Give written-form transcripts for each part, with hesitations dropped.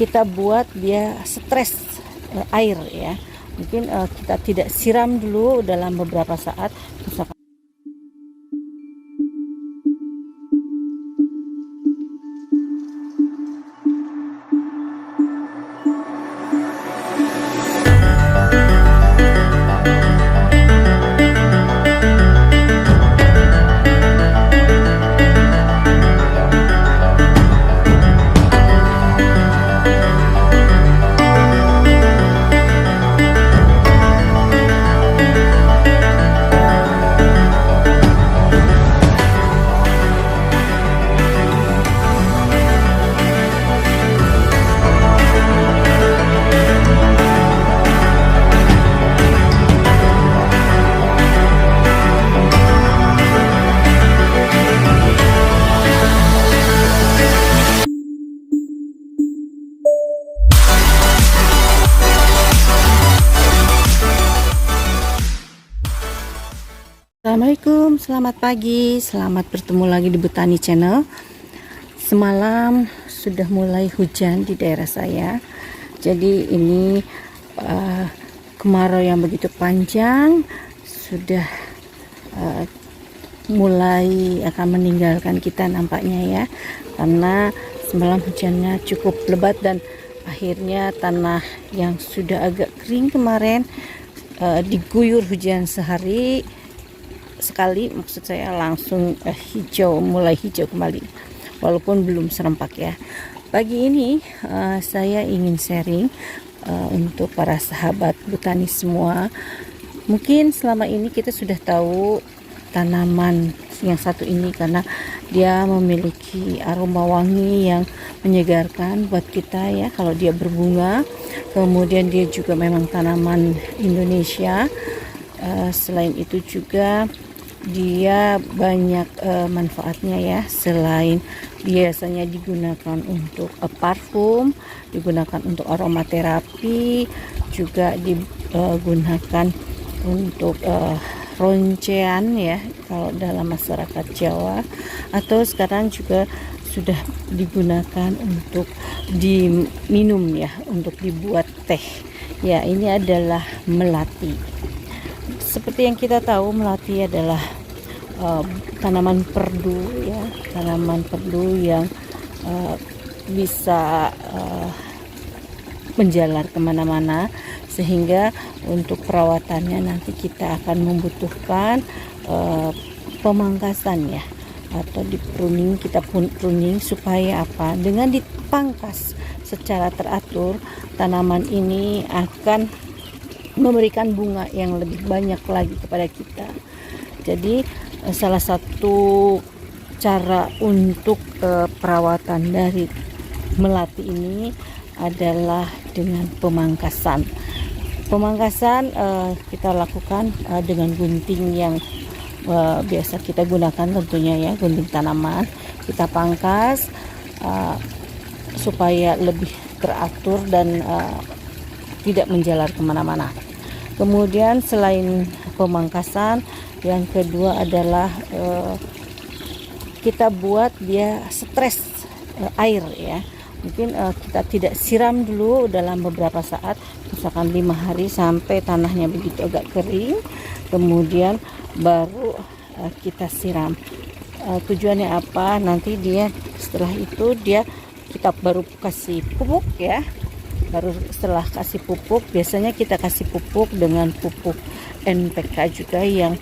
kita buat dia stres air ya. Mungkin kita tidak siram dulu dalam beberapa saat, misalkan. Assalamualaikum, selamat pagi, selamat bertemu lagi di Botani Channel. Semalam sudah mulai hujan di daerah saya. Jadi ini kemarau yang begitu panjang sudah mulai akan meninggalkan kita nampaknya ya. Karena semalam hujannya cukup lebat dan akhirnya tanah yang sudah agak kering kemarin diguyur hujan sehari sekali, maksud saya langsung mulai hijau kembali walaupun belum serempak ya. Pagi ini saya ingin sharing untuk para sahabat botani semua. Mungkin selama ini kita sudah tahu tanaman yang satu ini karena dia memiliki aroma wangi yang menyegarkan buat kita ya kalau dia berbunga. Kemudian dia juga memang tanaman Indonesia. Selain itu juga dia banyak manfaatnya ya. Selain biasanya digunakan untuk parfum, digunakan untuk aromaterapi, juga digunakan untuk roncean ya kalau dalam masyarakat Jawa, atau sekarang juga sudah digunakan untuk diminum ya, untuk dibuat teh ya. Ini adalah melati. Seperti yang kita tahu, melati adalah tanaman perdu ya, tanaman perdu yang bisa menjalar kemana-mana, sehingga untuk perawatannya nanti kita akan membutuhkan pemangkasan ya, atau di pruning. Kita pun pruning supaya apa? Dengan dipangkas secara teratur, tanaman ini akan memberikan bunga yang lebih banyak lagi kepada kita. Jadi salah satu cara untuk perawatan dari melati ini adalah dengan pemangkasan. Pemangkasan kita lakukan dengan gunting yang biasa kita gunakan tentunya ya, gunting tanaman. Kita pangkas supaya lebih teratur dan tidak menjalar kemana-mana. Kemudian selain pemangkasan, yang kedua adalah kita buat dia stres air ya. Mungkin kita tidak siram dulu dalam beberapa saat, misalkan 5 hari sampai tanahnya begitu agak kering, kemudian baru kita siram. Tujuannya apa? Nanti dia setelah itu kita baru kasih pupuk ya. Baru setelah kasih pupuk, biasanya kita kasih pupuk dengan pupuk NPK juga yang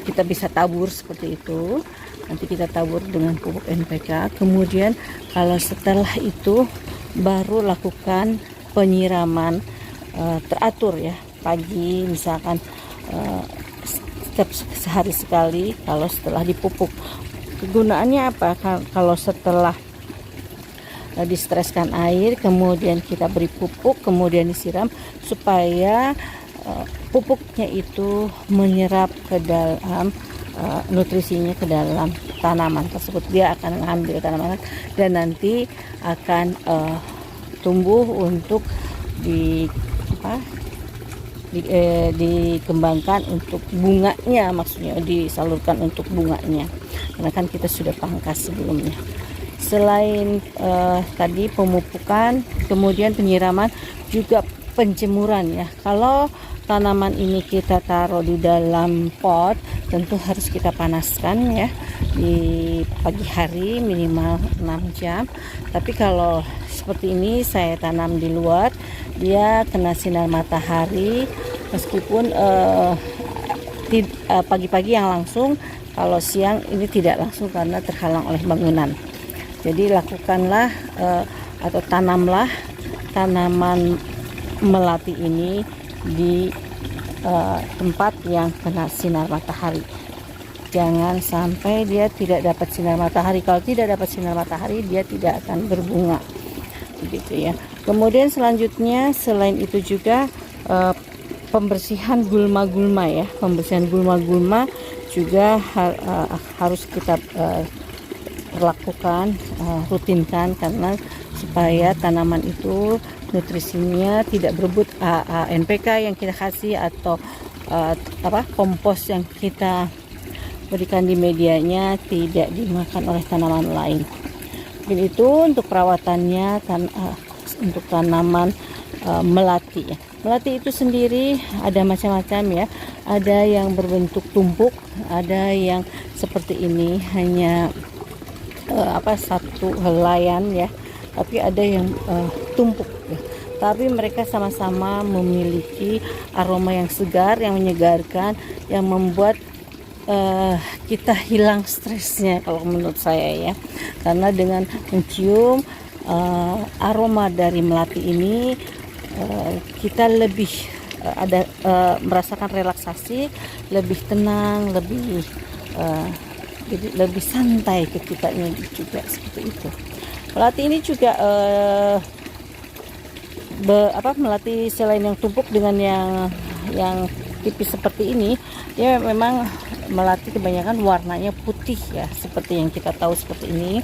kita bisa tabur seperti itu. Nanti kita tabur dengan pupuk NPK. Kemudian kalau setelah itu baru lakukan penyiraman teratur ya. Pagi misalkan setiap sehari sekali kalau setelah dipupuk. Kegunaannya apa? Kalau setelah distreskan air, kemudian kita beri pupuk, kemudian disiram supaya pupuknya itu menyerap ke dalam nutrisinya ke dalam tanaman tersebut. Dia akan mengambil tanaman dan nanti akan tumbuh untuk dikembangkan untuk bunganya, maksudnya disalurkan untuk bunganya, karena kan kita sudah pangkas sebelumnya. selain tadi pemupukan, kemudian penyiraman, juga penjemuran ya. Kalau tanaman ini kita taruh di dalam pot, tentu harus kita panaskan ya di pagi hari minimal 6 jam. Tapi kalau seperti ini saya tanam di luar, dia kena sinar matahari meskipun pagi-pagi yang langsung, kalau siang ini tidak langsung karena terhalang oleh bangunan. Jadi lakukanlah atau tanamlah tanaman melati ini di tempat yang kena sinar matahari. Jangan sampai dia tidak dapat sinar matahari. Kalau tidak dapat sinar matahari, dia tidak akan berbunga, begitu ya. Kemudian selanjutnya, selain itu juga pembersihan gulma-gulma ya. Pembersihan gulma-gulma juga harus kita lakukan, rutinkan, karena supaya tanaman itu nutrisinya tidak berebut NPK yang kita kasih atau kompos yang kita berikan di medianya tidak dimakan oleh tanaman lain. Begitu untuk perawatannya untuk tanaman melati ya. Melati itu sendiri ada macam-macam ya. Ada yang berbentuk tumpuk, ada yang seperti ini hanya satu helaian ya. Tapi ada yang tumpuk ya. Tapi mereka sama-sama memiliki aroma yang segar, yang menyegarkan, yang membuat kita hilang stresnya kalau menurut saya ya. Karena dengan mencium aroma dari melati ini, kita lebih merasakan relaksasi, lebih tenang, lebih santai ke kitanya juga, seperti itu. Melati ini juga melati selain yang tumpuk dengan yang tipis seperti ini, dia memang melati kebanyakan warnanya putih ya, seperti yang kita tahu seperti ini,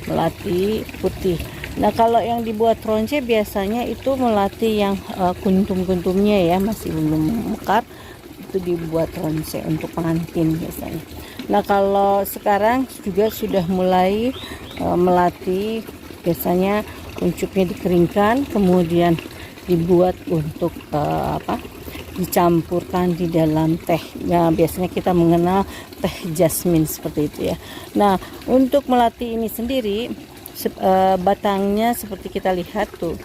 melati putih. Nah, kalau yang dibuat ronce biasanya itu melati yang kuntum-kuntumnya ya masih belum mekar, itu dibuat ronce untuk pengantin biasanya. Nah, kalau sekarang juga sudah mulai melati, biasanya kuncupnya dikeringkan, kemudian dibuat untuk dicampurkan di dalam teh. Nah, biasanya kita mengenal teh jasmin seperti itu ya. Nah, untuk melati ini sendiri batangnya seperti kita lihat tuh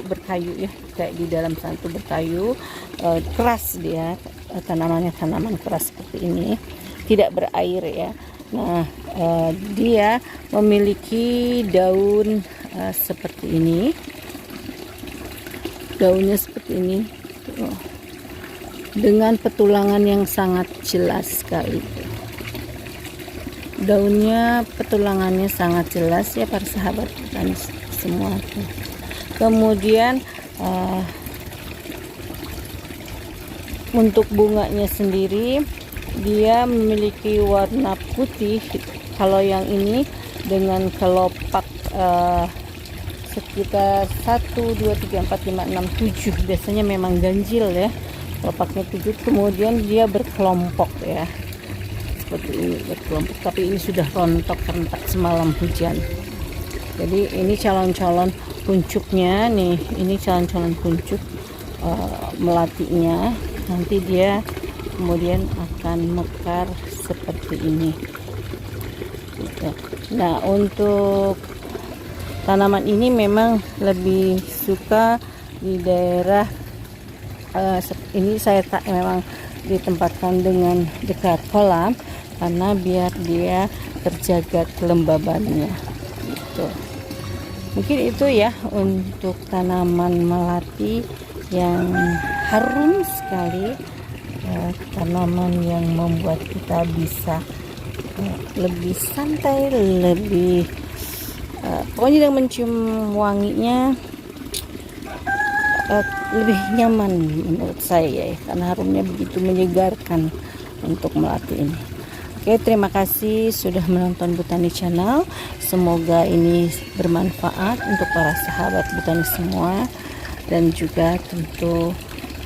berkayu ya, kayak di dalam sana tuh berkayu, keras dia, tanaman keras seperti ini, tidak berair ya. Nah, dia memiliki daun seperti ini, daunnya seperti ini dengan petulangan yang sangat jelas sekali. Daunnya, petulangannya sangat jelas ya para sahabat dan semua. Kemudian untuk bunganya sendiri, dia memiliki warna putih. Kalau yang ini dengan kelopak sekitar 1, 2, 3, 4, 5, 6, 7, biasanya memang ganjil ya, kelopaknya 7. Kemudian dia berkelompok ya, seperti ini berkelompok, tapi ini sudah rontok-rentak semalam hujan. Jadi ini calon-calon kuncupnya nih, ini calon-calon kuncup melatinya. Nanti dia kemudian akan mekar seperti ini. Nah, untuk tanaman ini memang lebih suka di daerah ini, saya memang ditempatkan dengan dekat kolam karena biar dia terjaga kelembabannya gitu. Mungkin itu ya untuk tanaman melati yang harum sekali, tanaman yang membuat kita bisa lebih santai, lebih pokoknya dengan mencium wanginya lebih nyaman menurut saya ya, karena harumnya begitu menyegarkan untuk melati ini. Oke, terima kasih sudah menonton Botani Channel. Semoga ini bermanfaat untuk para sahabat botani semua dan juga tentu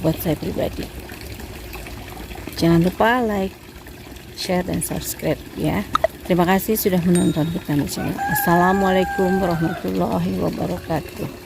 buat saya pribadi. Jangan lupa like, share, dan subscribe ya. Terima kasih sudah menonton kita di channel. Assalamualaikum warahmatullahi wabarakatuh.